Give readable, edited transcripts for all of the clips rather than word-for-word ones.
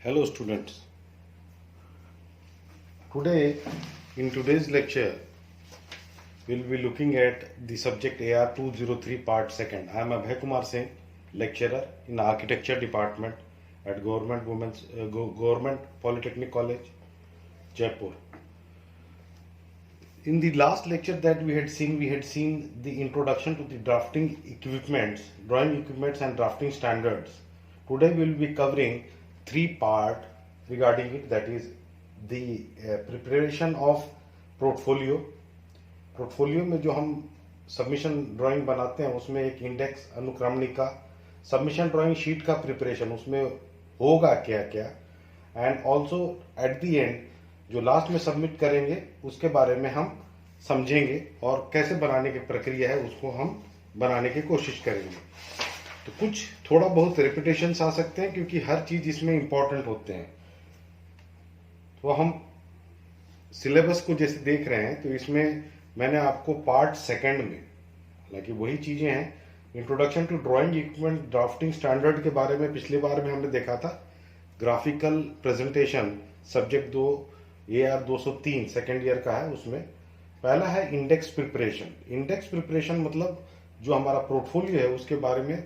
Hello students. Today in today's lecture we'll be looking at the subject AR 203 part 2nd. I am Abhay Kumar Singh, lecturer in architecture department at Government Polytechnic College, Jaipur. In the last lecture that we had seen the introduction to the drawing equipments and drafting standards. Today we will be covering three parts regarding it, that is the preparation of portfolio में जो हम submission drawing बनाते हैं उसमें एक index अनुक्रमणिका, submission drawing sheet का preparation उसमें होगा क्या क्या, and also at the end जो लास्ट में सबमिट करेंगे उसके बारे में हम समझेंगे और कैसे बनाने की प्रक्रिया है उसको हम बनाने की कोशिश करेंगे. तो कुछ थोड़ा बहुत रिपीटेशन आ सकते हैं क्योंकि हर चीज इसमें इंपॉर्टेंट होते हैं. तो हम सिलेबस को जैसे देख रहे हैं तो इसमें मैंने आपको पार्ट 2nd में, हालांकि वही चीजें हैं, introduction to drawing equipment drafting standard के बारे में पिछली बार में हमने देखा था. Graphical presentation subject 2 AR 203 second year का है. उसमें पहला है इंडेक्स प्रिपरेशन. इंडेक्स प्रिपरेशन मतलब जो हमारा पोर्टफोलियो है उसके बारे में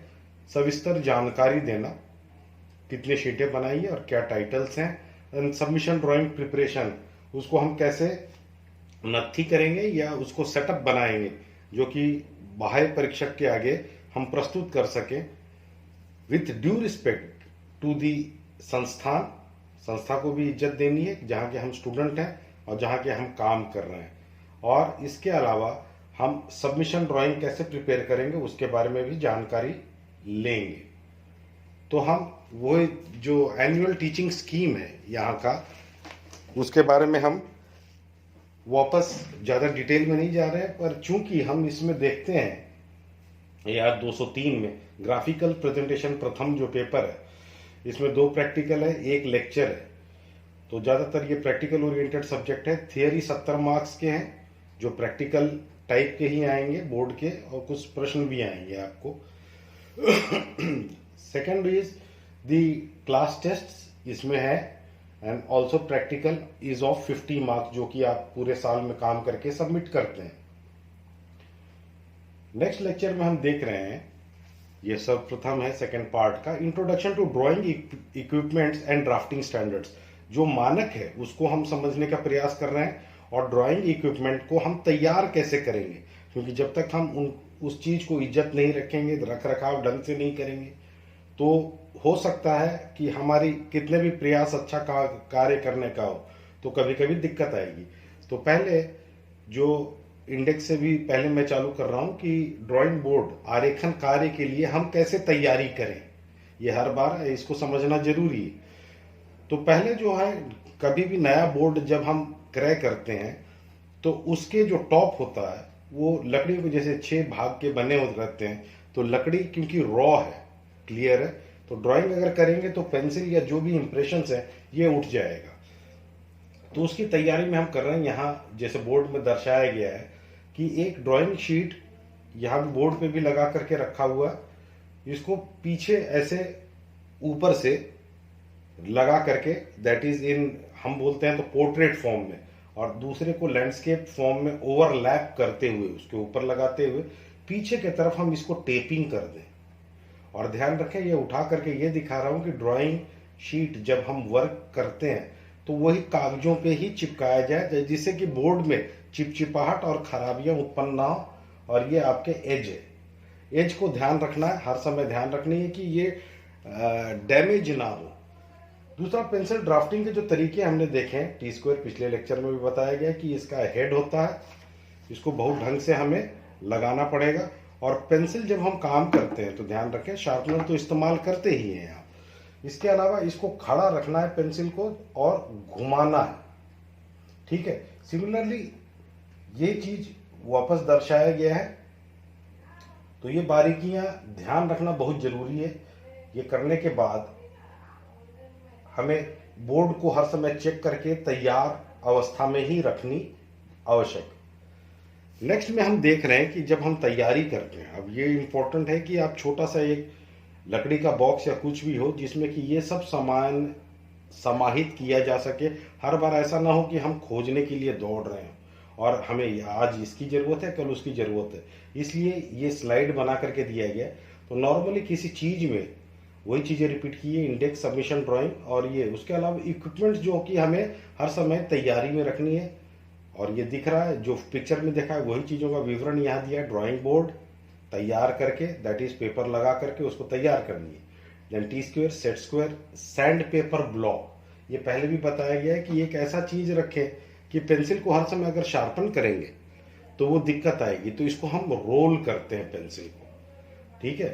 सविस्तर जानकारी देना, कितने शीटें बनाई है और क्या टाइटल्स हैं. एंड सबमिशन ड्राइंग प्रिपरेशन, उसको हम कैसे नत्थी करेंगे या उसको सेटअप बनाएंगे जो कि बाह्य परीक्षक के आगे हम प्रस्तुत कर सकें with due respect to the संस्था को भी इज्जत देनी है जहाँ के हम स्टूडेंट हैं और जहाँ के हम काम कर रहे हैं. और इसके अलावा हम सबमिशन ड्राइंग कैसे प्रिपेयर करेंगे उसके बारे में भी जानकारी लेंगे. तो हम वो जो एनुअल टीचिंग स्कीम है यहाँ का उसके बारे में हम वापस ज़्यादा डिटेल में नहीं जा रहे हैं, पर चूंकि हम इसमें देखते हैं AR 203 में ग्राफिकल प्रेजेंटेशन प्रथम जो पेपर है इसमें 2 प्रैक्टिकल है, 1 लेक्चर है. तो ज़्यादातर ये प्रैक्टिकल ओरिएंटेड सब्जेक्ट है. थियरी 70 मार्क्स के हैं जो प्रैक्टिकल टाइप के ही आएंगे बोर्ड के, और कुछ प्रश्न भी आएंगे आपको. Second is the class test इसमें है, and also practical is of 50 marks जो कि आप पूरे साल में काम करके सबमिट करते हैं. नेक्स्ट लेक्चर में हम देख रहे हैं, ये सब प्रथम है सेकेंड पार्ट का, introduction to drawing equipments and drafting standards. जो मानक है उसको हम समझने का प्रयास कर रहे हैं और ड्राइंग इक्विपमेंट को हम तैयार कैसे करेंगे, क्योंकि जब तक हम उस चीज को इज्जत नहीं रखेंगे, रख रखाव ढंग से नहीं करेंगे, तो हो सकता है कि हमारी कितने भी प्रयास अच्छा कार्य करने का हो तो कभी कभी दिक्कत आएगी. तो पहले जो इंडेक्स से भी पहले मैं चालू कर रहा हूं कि ड्राइंग बोर्ड आरेखन कार्य के लिए हम कैसे तैयारी करें, ये हर बार इसको समझना जरूरी है. तो पहले जो है, कभी भी नया बोर्ड जब हम क्रय करते हैं तो उसके जो टॉप होता है वो लकड़ी को जैसे 6 भाग के बने होते रहते हैं. तो लकड़ी क्योंकि रॉ है, क्लियर है, तो ड्राइंग अगर करेंगे तो पेंसिल या जो भी इंप्रेशंस है ये उठ जाएगा. तो उसकी तैयारी में हम कर रहे हैं. यहाँ जैसे बोर्ड में दर्शाया गया है कि एक ड्राइंग शीट यहाँ बोर्ड पे भी लगा करके रखा हुआ है, इसको पीछे ऐसे ऊपर से लगा करके, दैट इज इन हम बोलते हैं तो पोर्ट्रेट फॉर्म में, और दूसरे को लैंडस्केप फॉर्म में ओवरलैप करते हुए उसके ऊपर लगाते हुए पीछे की तरफ हम इसको टेपिंग कर दें. और ध्यान रखें, ये उठा करके ये दिखा रहा हूं कि ड्राइंग शीट जब हम वर्क करते हैं तो वही कागजों पे ही चिपकाया जाए जिससे कि बोर्ड में चिपचिपाहट और खराबियां उत्पन्न ना हो. और ये आपके एज है, एज को ध्यान रखना है, हर समय ध्यान रखनी है कि ये डैमेज ना हो. दूसरा, पेंसिल ड्राफ्टिंग के जो तरीके हमने देखे हैं, T² पिछले लेक्चर में भी बताया गया कि इसका हेड होता है, इसको बहुत ढंग से हमें लगाना पड़ेगा. और पेंसिल जब हम काम करते हैं तो ध्यान रखें, शार्पनर तो इस्तेमाल करते ही हैं आप, इसके अलावा इसको खड़ा रखना है पेंसिल को और घुमाना है. ठीक है. सिमिलरली ये चीज वापस दर्शाया गया है. तो ये बारीकियां ध्यान रखना बहुत जरूरी है. ये करने के बाद हमें बोर्ड को हर समय चेक करके तैयार अवस्था में ही रखनी आवश्यक. नेक्स्ट में हम देख रहे हैं कि जब हम तैयारी करते हैं, अब ये इंपॉर्टेंट है कि आप छोटा सा एक लकड़ी का बॉक्स या कुछ भी हो जिसमें कि ये सब सामान समाहित किया जा सके। हर बार ऐसा ना हो कि हम खोजने के लिए दौड़ रहे हैं और हमें आज इसकी ज़रूरत है, कल उसकी ज़रूरत है। इसलिए ये स्लाइड बना करके दिया गया। तो नॉर्मली किसी चीज़ में वही चीज़ें रिपीट की है, इंडेक्स, सबमिशन, ड्राइंग, और ये उसके अलावा इक्विपमेंट्स जो कि हमें हर समय तैयारी में रखनी है। और ये दिख रहा है जो पिक्चर में देखा है वही चीज़ों का विवरण यहाँ दिया है। ड्राइंग बोर्ड तैयार करके, दैट इज पेपर लगा करके उसको तैयार करनी है। Then T square, set square, sand paper block. ये पहले भी बताया गया है कि एक ऐसा चीज रखें कि पेंसिल को हर समय अगर शार्पन करेंगे तो वो दिक्कत आएगी, तो इसको हम रोल करते हैं पेंसिल को, ठीक है।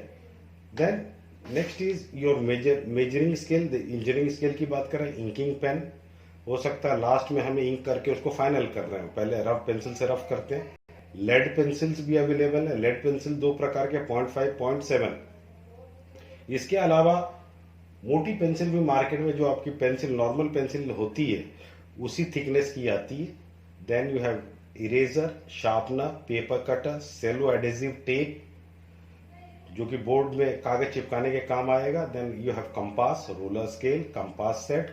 Then next is your measuring scale. Engineering scale की बात करें, इंकिंग पेन हो सकता है लास्ट में हमें इंक करके उसको फाइनल कर रहे हैं, पहले रफ पेंसिल से रफ करते हैं। लेड पेंसिल्स भी अवेलेबल है। लेड पेंसिल दो प्रकार के, 0.5, 0.7। इसके अलावा मोटी पेंसिल भी मार्केट में, जो आपकी पेंसिल नॉर्मल पेंसिल होती है उसी थिकनेस की आती है। Then you have eraser, sharpener, paper cutter, cello adhesive tape जो कि बोर्ड में कागज चिपकाने के काम आएगा। Then you have compass, roller scale, compass set,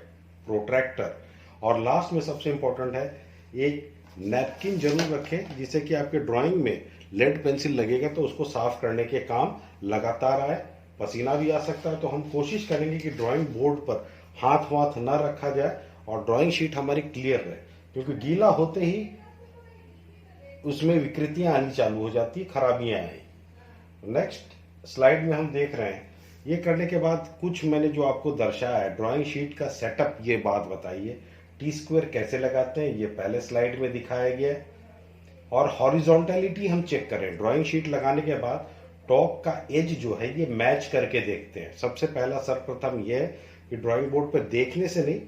protractor, और लास्ट में सबसे इंपॉर्टेंट है एक नैपकिन जरूर रखें, जिससे कि आपके ड्राइंग में लेड पेंसिल लगेगा तो उसको साफ करने के काम लगातार आए। पसीना भी आ सकता है, तो हम कोशिश करेंगे कि ड्राइंग बोर्ड पर हाथ वाथ ना रखा जाए और ड्राइंग शीट हमारी क्लियर रहे, क्योंकि गीला होते ही उसमें विकृतियां आनी चालू हो जाती, खराबियां आई। नेक्स्ट स्लाइड में हम देख रहे हैं, ये करने के बाद कुछ मैंने जो आपको दर्शाया है ड्राइंग शीट का सेटअप, ये बात बताइए। टी स्क्वायर कैसे लगाते हैं ये पहले स्लाइड में दिखाया गया है। और हॉरिजॉन्टैलिटी हम चेक करें ड्राइंग शीट लगाने के बाद, टॉप का एज जो है ये मैच करके देखते हैं। सबसे पहला सर्वप्रथम ये है कि ड्राइंग बोर्ड पर देखने से नहीं,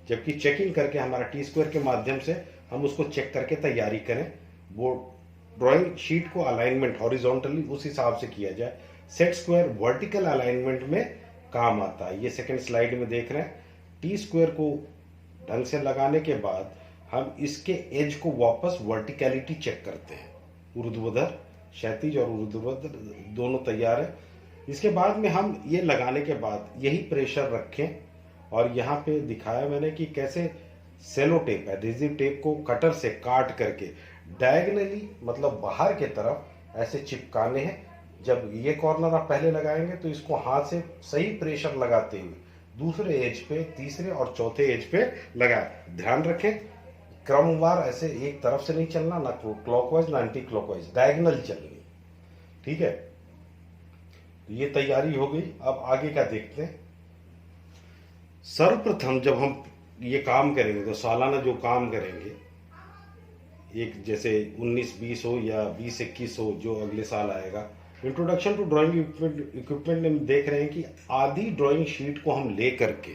जबकि चेकिंग करके हमारा टी स्क्वायर के माध्यम से हम उसको चेक करके तैयारी करें। बोर्ड ड्राइंग शीट को अलाइनमेंट हॉरिजॉन्टली उस हिसाब से किया जाए। सेट स्क्वायर वर्टिकल अलाइनमेंट में काम आता है, ये सेकंड स्लाइड में देख रहे हैं। टी स्क्वायर को ढंग से लगाने के बाद हम इसके एज को वापस वर्टिकलिटी चेक करते हैं। ऊर्ध्वाधर, क्षैतिज और ऊर्ध्वाधर दोनों तैयार है। इसके बाद में हम ये लगाने के बाद यही प्रेशर रखें, और यहाँ पे दिखाया मैंने कि कैसे सेलो टेप, एडहेसिव टेप को कटर से काट करके डायगनली, मतलब बाहर के तरफ ऐसे चिपकाने हैं। जब ये कॉर्नर आप पहले लगाएंगे तो इसको हाथ से सही प्रेशर लगाते हुए दूसरे एज पे, तीसरे और चौथे एज पे लगाए। ध्यान रखें क्रमवार ऐसे एक तरफ से नहीं चलना, ना क्लॉकवाइज ना एंटी क्लॉकवाइज, डायगोनल चलनी, ठीक है। ये तैयारी हो गई। अब आगे क्या देखते हैं। सर्वप्रथम जब हम ये काम करेंगे तो सालाना जो काम करेंगे, एक जैसे 19-20 हो या 20-21 हो जो अगले साल आएगा, इंट्रोडक्शन टू ड्राइंग इक्विपमेंट में देख रहे हैं कि आधी ड्राइंग शीट को हम ले करके,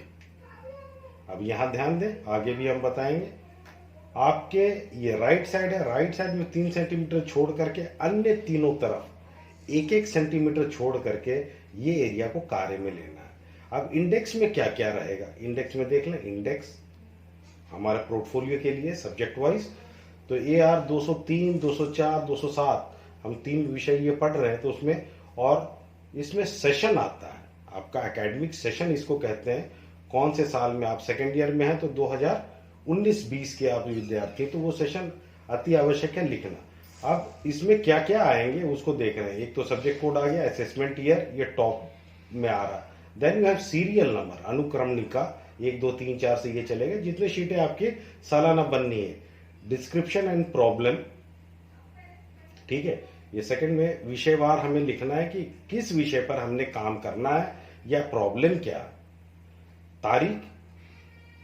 अब यहां ध्यान दें, आगे भी हम बताएंगे। आपके ये राइट साइड है, राइट साइड में 3 सेंटीमीटर छोड़ करके अन्य तीनों तरफ 1-1 सेंटीमीटर छोड़ करके ये एरिया को कार्य में लेना है। अब इंडेक्स में क्या क्या रहेगा, इंडेक्स में देख लें। इंडेक्स हमारे पोर्टफोलियो के लिए सब्जेक्ट वाइज तो AR 203, 204, 207 हम 3 विषय ये पढ़ रहे हैं, तो उसमें और इसमें सेशन आता है आपका एकेडमिक सेशन इसको कहते हैं। कौन से साल में आप सेकेंड ईयर में हैं तो 2019-20 के आप विद्यार्थी, तो वो सेशन अति आवश्यक है लिखना। अब इसमें क्या क्या आएंगे उसको देख रहे हैं। एक तो सब्जेक्ट कोड आ गया, असेसमेंट ईयर ये टॉप में आ रहा। Then you have serial number, अनुक्रमणिका 1, 2, 3, 4 से ये चलेगा, जितने शीटें आपकी सालाना बननी है। डिस्क्रिप्शन एंड प्रॉब्लम, ठीक है। ये सेकंड में विषयवार हमें लिखना है कि किस विषय पर हमने काम करना है या प्रॉब्लम क्या, तारीख,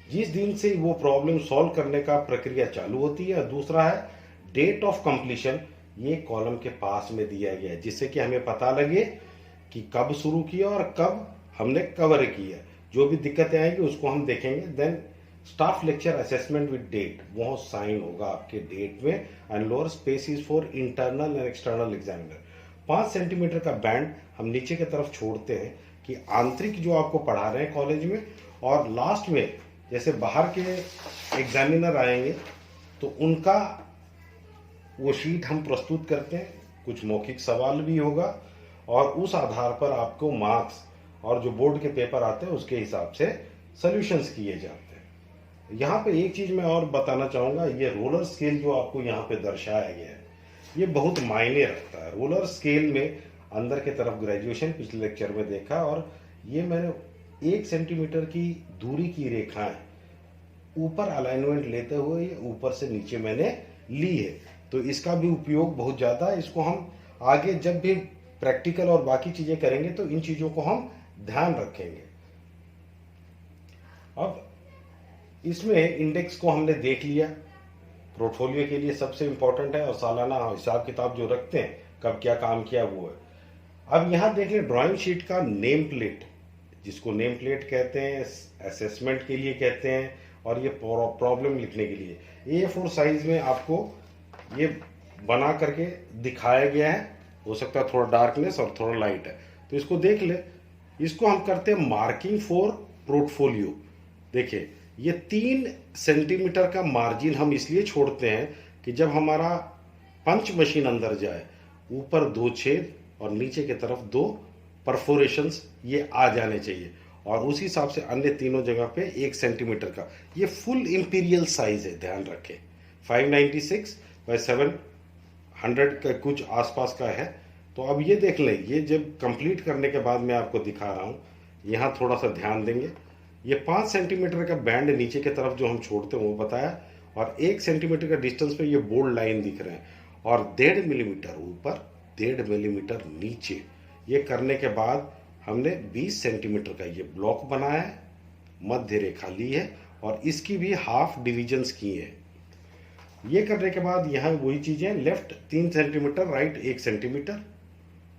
जिस दिन से वो प्रॉब्लम सॉल्व करने का प्रक्रिया चालू होती है। दूसरा है डेट ऑफ कंप्लीशन, ये कॉलम के पास में दिया गया है, जिससे कि हमें पता लगे कि कब शुरू किया और कब हमने कवर किया। जो भी दिक्कतें आएंगी उसको हम देखेंगे। Then staff lecture assessment with date, वो साइन होगा आपके डेट में। And lower space is for internal and external examiner. 5 centimetre का बैंड हम नीचे की तरफ छोड़ते हैं कि आंतरिक जो आपको पढ़ा रहे हैं कॉलेज में, और लास्ट में जैसे बाहर के एग्जामिनर आएंगे तो उनका वो शीट हम प्रस्तुत करते हैं। कुछ मौखिक सवाल भी होगा और उस आधार पर आपको मार्क्स और जो बोर्ड के पेपर आते हैं उसके हिसाब से सॉल्यूशंस किए जाते हैं। यहाँ पे एक चीज मैं और बताना चाहूंगा, ये रोलर स्केल जो आपको यहाँ पे दर्शाया गया है ये बहुत मायने रखता है। रोलर स्केल में अंदर के तरफ ग्रेजुएशन पिछले लेक्चर में देखा, और ये मैंने 1 सेंटीमीटर की दूरी की रेखाएं ऊपर अलाइनमेंट लेते हुए ऊपर से नीचे मैंने ली है। तो इसका भी उपयोग बहुत ज़्यादा है। इसको हम आगे जब भी प्रैक्टिकल और बाकी चीज़ें करेंगे तो इन चीज़ों को हम ध्यान रखेंगे। अब इसमें इंडेक्स को हमने देख लिया, पोर्टफोलियो के लिए सबसे इंपॉर्टेंट है, और सालाना हिसाब किताब जो रखते हैं कब क्या काम किया वो है। अब यहाँ देख लें ड्राइंग शीट का नेम प्लेट, जिसको नेम प्लेट कहते हैं, असेसमेंट के लिए कहते हैं, और ये प्रॉब्लम लिखने के लिए A4 साइज में आपको ये बना करके दिखाया गया है। हो सकता है थोड़ा डार्कनेस और थोड़ा लाइट है, तो इसको देख ले। इसको हम करते हैं मार्किंग फॉर पोर्टफोलियो। देखिए ये 3 सेंटीमीटर का मार्जिन हम इसलिए छोड़ते हैं कि जब हमारा पंच मशीन अंदर जाए ऊपर 2 छेद और नीचे की तरफ 2 परफोरेशंस ये आ जाने चाहिए, और उसी हिसाब से अन्य तीनों जगह पे 1 सेंटीमीटर का ये फुल इंपीरियल साइज है, ध्यान रखें। 596 बाय 700 का कुछ आसपास का है। तो अब ये देख लें, ये जब कंप्लीट करने के बाद मैं आपको दिखा रहा हूँ, यहाँ थोड़ा सा ध्यान देंगे। ये 5 सेंटीमीटर का बैंड नीचे की तरफ जो हम छोड़ते हैं वो बताया, और 1 सेंटीमीटर का डिस्टेंस पे ये बोल्ड लाइन दिख रहे हैं, और 1.5 मिलीमीटर ऊपर 1.5 मिलीमीटर नीचे। ये करने के बाद हमने 20 सेंटीमीटर का ये ब्लॉक बनाया है, मध्य रेखा ली है, और इसकी भी हाफ डिविजन्स किए हैं। ये करने के बाद यहाँ वही चीजें, left 3 centimetre, right 1 centimetre,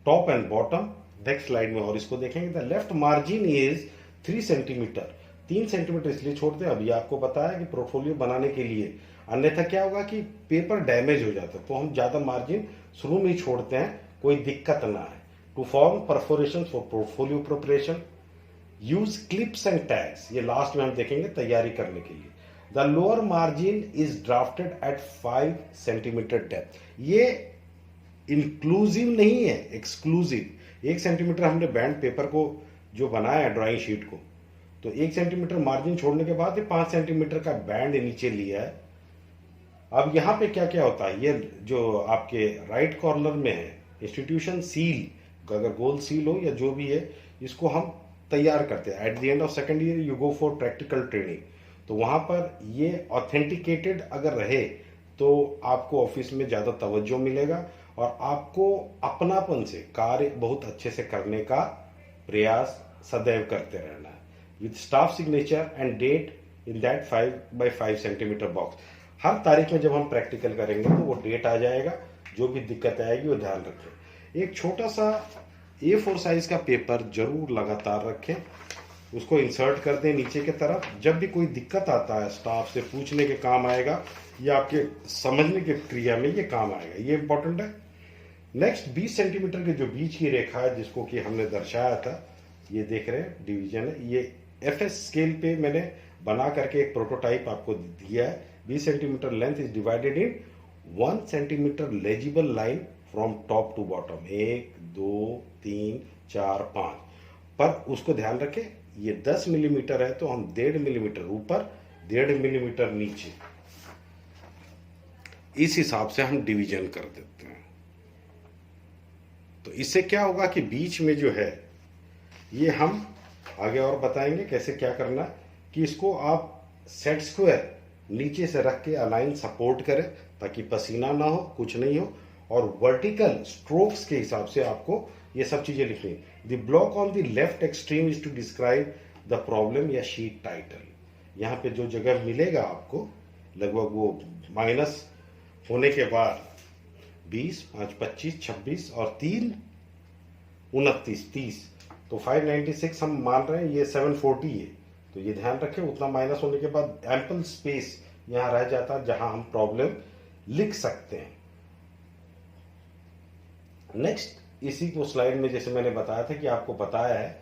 top and bottom next slide में और इसको देखेंगे। The left margin is 3 centimetre. 3 centimetre इसलिए छोड़ते हैं, अभी आपको बताया कि पोर्टफोलियो बनाने के लिए, अन्यथा क्या होगा कि पेपर डैमेज हो जाता है, तो हम ज्यादा मार्जिन शुरू में ही छोड़ते हैं, कोई दिक्कत ना है। To form perforation for portfolio preparation use clips and tags, ये लास्ट में हम देखेंगे तैयारी करने के लिए। The lower margin is drafted at 5 centimetre depth. ये इंक्लूसिव नहीं है, एक्सक्लूसिव। 1 सेंटीमीटर हमने बैंड पेपर को जो बनाया है ड्राइंग शीट को, तो 1 सेंटीमीटर मार्जिन छोड़ने के बाद ये 5 सेंटीमीटर का बैंड नीचे लिया है। अब यहाँ पे क्या क्या होता है, ये जो आपके राइट कॉर्नर में है इंस्टीट्यूशन सील, अगर गोल्ड सील हो या जो भी है, इसको हम तैयार करते हैं। At the end of second year you go for practical training, तो वहां पर ये ऑथेंटिकेटेड अगर रहे तो आपको ऑफिस में ज़्यादा तवज्जो मिलेगा, और आपको अपनापन से कार्य बहुत अच्छे से करने का प्रयास सदैव करते रहना है। With staff signature and date in that 5 x 5 centimetre box. हर तारीख में जब हम प्रैक्टिकल करेंगे तो वो डेट आ जाएगा, जो भी दिक्कत आएगी वो ध्यान रखें। एक छोटा सा A4 साइज का पेपर जरूर लगातार रखें, उसको इंसर्ट कर दें नीचे की तरफ। जब भी कोई दिक्कत आता है स्टाफ से पूछने के काम आएगा, या आपके समझने की क्रिया में ये काम आएगा, ये इंपॉर्टेंट है। नेक्स्ट 20 सेंटीमीटर के जो बीच की रेखा है जिसको कि हमने दर्शाया था, ये देख रहे हैं डिवीजन है, ये FS स्केल पे मैंने बना करके एक प्रोटोटाइप आपको दिया है। 20 centimetre length is divided in 1 centimetre legible line from top to bottom, 1 2 3 4 5 पर उसको ध्यान रखें ये 10 मिलीमीटर है, तो हम 1.5 मिलीमीटर ऊपर 1.5 मिलीमीटर नीचे, इस हिसाब से हम डिवीजन कर देते हैं। तो इससे क्या होगा कि बीच में जो है ये हम आगे और बताएंगे कैसे क्या करना है, कि इसको आप सेट स्क्वायर नीचे से रख के अलाइन सपोर्ट करें ताकि पसीना ना हो, कुछ नहीं हो, और वर्टिकल स्ट्रोक्स के हिसाब से आपको ये सब चीजें लिखनी। The block on the left extreme is to describe the problem या शीट टाइटल। यहाँ पे जो जगह मिलेगा आपको लगभग वो माइनस होने के बाद 20 5 25 26 और 3 29 30, तो 596 हम मान रहे हैं, ये 740 है, तो ये ध्यान रखें। उतना माइनस होने के बाद एम्पल स्पेस यहाँ रह जाता है जहां हम प्रॉब्लम लिख सकते हैं। नेक्स्ट इसी को स्लाइड में जैसे मैंने बताया था कि आपको बताया है,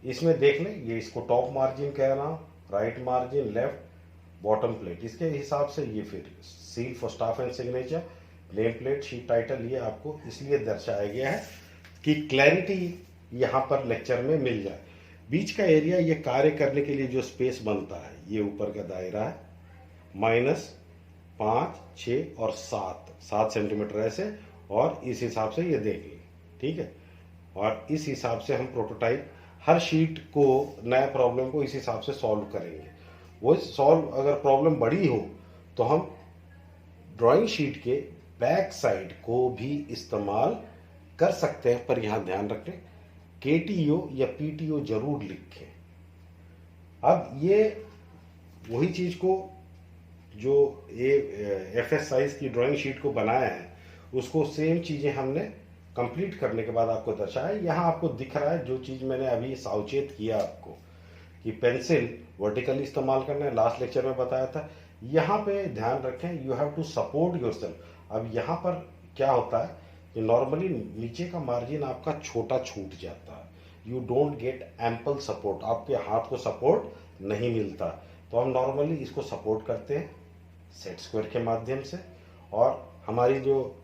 इसमें देख लें, ये इसको टॉप मार्जिन कह रहा हूं, right margin, left, bottom plate, इसके हिसाब से ये फिर seal for staff and signature, name plate, sheet title, ये आपको इसलिए दर्शाया गया है कि क्लैरिटी यहां पर लेक्चर में मिल जाए। बीच का एरिया, ये कार्य करने के लिए जो स्पेस बनता है, ये ऊपर का दायरा है, -5, 6 और 7 सेंटीमीटर ऐसे, और इस हिसाब से ये देंगे, ठीक है। और इस हिसाब से हम प्रोटोटाइप हर शीट को, नया प्रॉब्लम को इस हिसाब से सॉल्व करेंगे। वो सॉल्व, अगर प्रॉब्लम बड़ी हो तो हम ड्राइंग शीट के बैक साइड को भी इस्तेमाल कर सकते हैं, पर यहां ध्यान रखें KTO या PTO जरूर लिखें। अब ये वही चीज को जो FS साइज की ड्राइंग शीट को बनाया है, उसको सेम चीजें हमने कंप्लीट करने के बाद आपको दर्शाया। यहाँ आपको दिख रहा है जो चीज मैंने अभी सावचेत किया आपको, कि पेंसिल वर्टिकली इस्तेमाल करना है, लास्ट लेक्चर में बताया था। यहाँ पे ध्यान रखें, you have to support yourself. अब यहाँ पर क्या होता है कि नॉर्मली नीचे का मार्जिन आपका छोटा छूट जाता है, you don't get ample support, आपके हाथ को सपोर्ट नहीं मिलता। तो हम नॉर्मली इसको सपोर्ट करते हैं सेट स्क्वायर के माध्यम से, और हमारी जो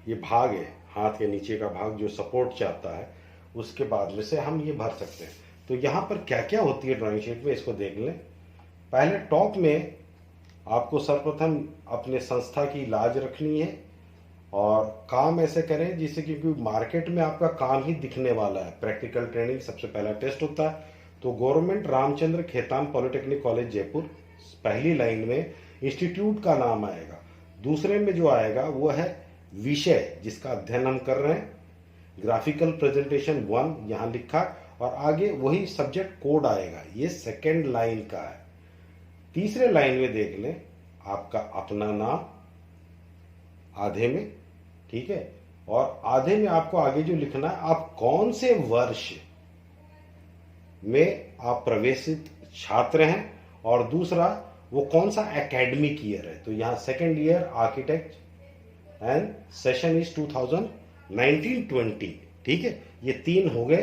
ये भाग है, हाथ के नीचे का भाग जो सपोर्ट चाहता है, उसके बाद में से हम ये भर सकते हैं। तो यहाँ पर क्या क्या होती है ड्राइंग शीट में, इसको देख लें। पहले टॉप में आपको सर्वप्रथम अपने संस्था की लाज रखनी है, और काम ऐसे करें जिससे, क्योंकि मार्केट में आपका काम ही दिखने वाला है। प्रैक्टिकल ट्रेनिंग सबसे पहला टेस्ट होता है। तो government Ramchandra Khetan polytechnic college Jaipur, पहली लाइन में इंस्टीट्यूट का नाम आएगा, दूसरे में जो आएगा वो है विषय जिसका अध्ययन हम कर रहे हैं, ग्राफिकल प्रेजेंटेशन 1 यहां लिखा, और आगे वही सब्जेक्ट कोड आएगा, ये सेकेंड लाइन का है। तीसरे लाइन में देख लें आपका अपना नाम आधे में, ठीक है, और आधे में आपको आगे जो लिखना है, आप कौन से वर्ष में आप प्रवेशित छात्र हैं, और दूसरा वो कौन सा एकेडमिक ईयर है। तो यहां second year architect and session is 2019-20, ठीक है, ये 3 हो गए।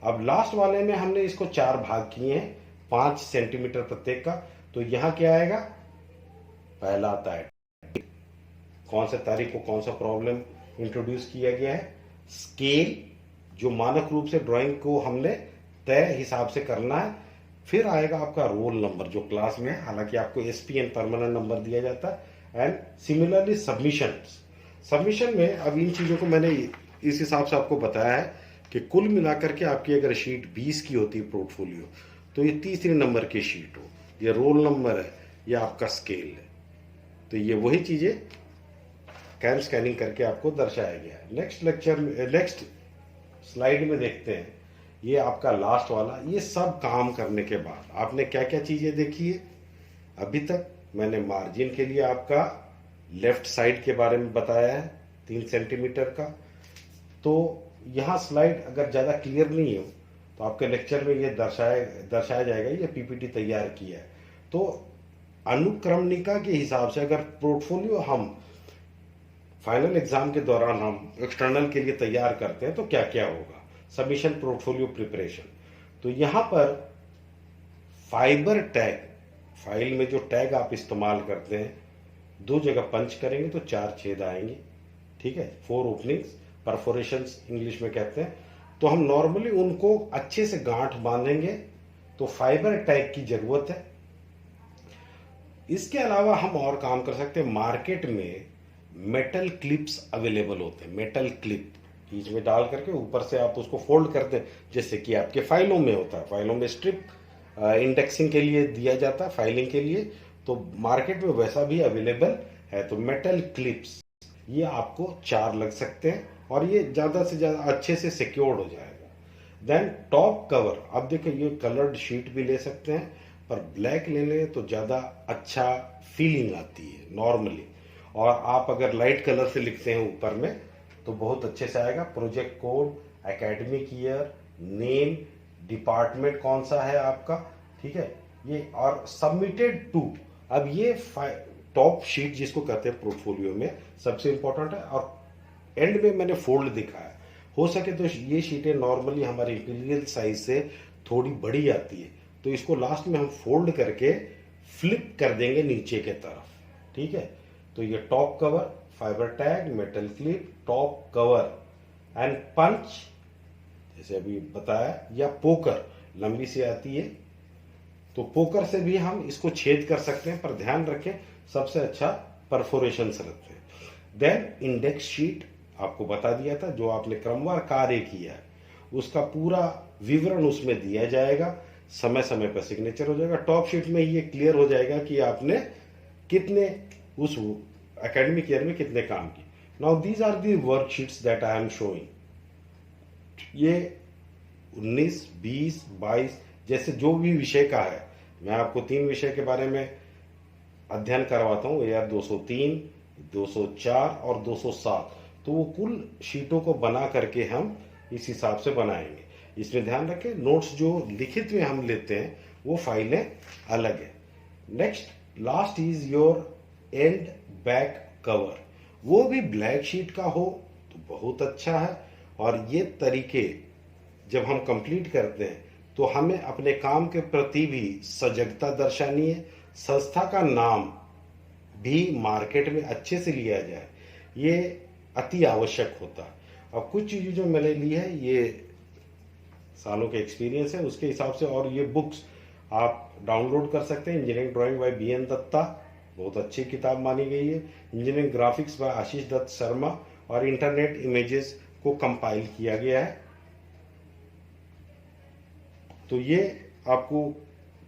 अब लास्ट वाले में हमने इसको 4 भाग किए हैं, 5 सेंटीमीटर प्रत्येक का। तो यहां क्या आएगा, पहला आता है कौन से तारीख को कौन सा प्रॉब्लम इंट्रोड्यूस किया गया है, स्केल जो मानक रूप से ड्राइंग को हमने तय हिसाब से करना है, फिर आएगा आपका रोल नंबर जो क्लास में है, हालांकि आपको SPN परमानेंट नंबर दिया जाता है, एंड सिमिलरली सबमिशन में अब इन चीजों को मैंने इस हिसाब से आपको बताया है कि कुल मिलाकर के आपकी अगर शीट 20 की होती है पोर्टफोलियो, तो ये तीसरे नंबर की शीट हो, ये रोल नंबर है, ये आपका स्केल है। तो ये वही चीजें कैम स्कैनिंग करके आपको दर्शाया गया है। नेक्स्ट स्लाइड में देखते हैं, ये आपका लास्ट वाला। ये सब काम करने के बाद आपने क्या क्या चीजें देखी है अभी तक। मैंने मार्जिन के लिए आपका लेफ्ट साइड के बारे में बताया है 3 सेंटीमीटर का। तो यहाँ स्लाइड अगर ज्यादा क्लियर नहीं हो तो आपके लेक्चर में ये दर्शाया जाएगा, ये PPT तैयार किया है। तो अनुक्रमणिका के हिसाब से अगर पोर्टफोलियो हम फाइनल एग्जाम के दौरान हम एक्सटर्नल के लिए तैयार करते हैं तो क्या क्या होगा, सबमिशन पोर्टफोलियो प्रिपरेशन। तो यहां पर फाइबर टैग, फाइल में जो टैग आप इस्तेमाल करते हैं, 2 जगह पंच करेंगे तो 4 छेद आएंगे, ठीक है, 4 ओपनिंग्स, परफोरेशंस इंग्लिश में कहते हैं। तो हम नॉर्मली उनको अच्छे से गांठ बांधेंगे, तो फाइबर टैग की जरूरत है। इसके अलावा हम और काम कर सकते हैं। मार्केट में मेटल क्लिप्स अवेलेबल होते हैं, मेटल क्लिप बीच में डाल करके ऊपर से आप उसको फोल्ड करते हैं, जैसे कि आपके फाइलों में होता है। फाइलों में स्ट्रिप इंडेक्सिंग के लिए दिया जाता है, फाइलिंग के लिए, तो मार्केट में वैसा भी अवेलेबल है। तो मेटल क्लिप्स ये आपको 4 लग सकते हैं, और ये ज्यादा से ज्यादा अच्छे से सिक्योर्ड हो जाएगा। देन टॉप कवर, अब देखिए ये कलर्ड शीट भी ले सकते हैं, पर ब्लैक ले लें तो ज्यादा अच्छा फीलिंग आती है नॉर्मली। और आप अगर लाइट कलर से लिखते हैं ऊपर में तो बहुत अच्छे से आएगा। Project code, academic year, name, department कौन सा है आपका, ठीक है, ये, और सबमिटेड टू। अब ये टॉप शीट जिसको कहते हैं पोर्टफोलियो में सबसे इंपॉर्टेंट है, और एंड में मैंने फोल्ड दिखाया। हो सके तो ये शीटें नॉर्मली हमारे इंपीरियल साइज से थोड़ी बड़ी आती है, तो इसको लास्ट में हम फोल्ड करके फ्लिप कर देंगे नीचे के तरफ, ठीक है। तो ये top cover, fibre tag, metal clip, top cover and punch, जैसे अभी बताया, या पोकर लंबी सी आती है, तो पोकर से भी हम इसको छेद कर सकते हैं, पर ध्यान रखें सबसे अच्छा परफोरेशन से रखते हैं। देन इंडेक्स शीट आपको बता दिया था, जो आपने क्रमवार कार्य किया है उसका पूरा विवरण उसमें दिया जाएगा, समय समय पर सिग्नेचर हो जाएगा। टॉप शीट में ये क्लियर हो जाएगा कि आपने कितने उस एकेडमिक ईयर में कितने काम किए। Now these are the worksheets that I am showing. ये 19, 20, 22 जैसे जो भी विषय का है, मैं आपको 3 विषय के बारे में अध्ययन करवाता हूँ, AR 203, 204 और 207। तो वो कुल शीटों को बना करके हम इस हिसाब से बनाएंगे। इसमें ध्यान रखें, नोट्स जो लिखित में हम लेते हैं वो फाइलें अलग है। Next last is your and back cover, वो भी ब्लैक शीट का हो तो बहुत अच्छा है। और ये तरीके जब हम कंप्लीट करते हैं तो हमें अपने काम के प्रति भी सजगता दर्शानी है, संस्था का नाम भी मार्केट में अच्छे से लिया जाए, ये अति आवश्यक होता है। अब कुछ चीज़ें जो मैंने ली है ये सालों के एक्सपीरियंस है उसके हिसाब से, और ये बुक्स आप डाउनलोड कर सकते हैं। Engineering drawing by BN Datta बहुत अच्छी किताब मानी गई है। Engineering graphics by Ashish Datt Sharma, और इंटरनेट इमेजेस को कंपाइल किया गया है। तो ये आपको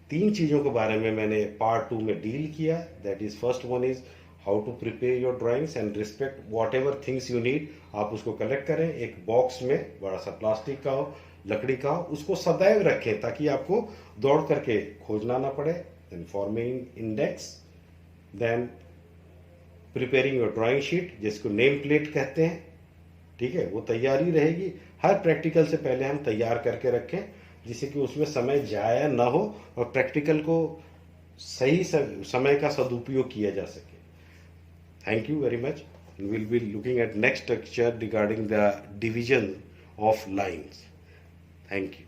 3 चीज़ों के बारे में मैंने पार्ट 2 में डील किया। That is first one is how to prepare your drawings and respect whatever things you need. आप उसको कलेक्ट करें, एक बॉक्स में बड़ा सा प्लास्टिक का हो, लकड़ी का हो, उसको सदैव रखें ताकि आपको दौड़ करके खोजना ना पड़े। Then forming index, then preparing your drawing sheet जिसको नेम प्लेट कहते हैं, ठीक है, वो तैयारी रहेगी। हर प्रैक्टिकल से पहले हम तैयार करके रखें जिससे कि उसमें समय जाया ना हो और प्रैक्टिकल को सही समय का सदुपयोग किया जा सके। Thank you very much. We'll be looking at next lecture regarding the division of lines. Thank you.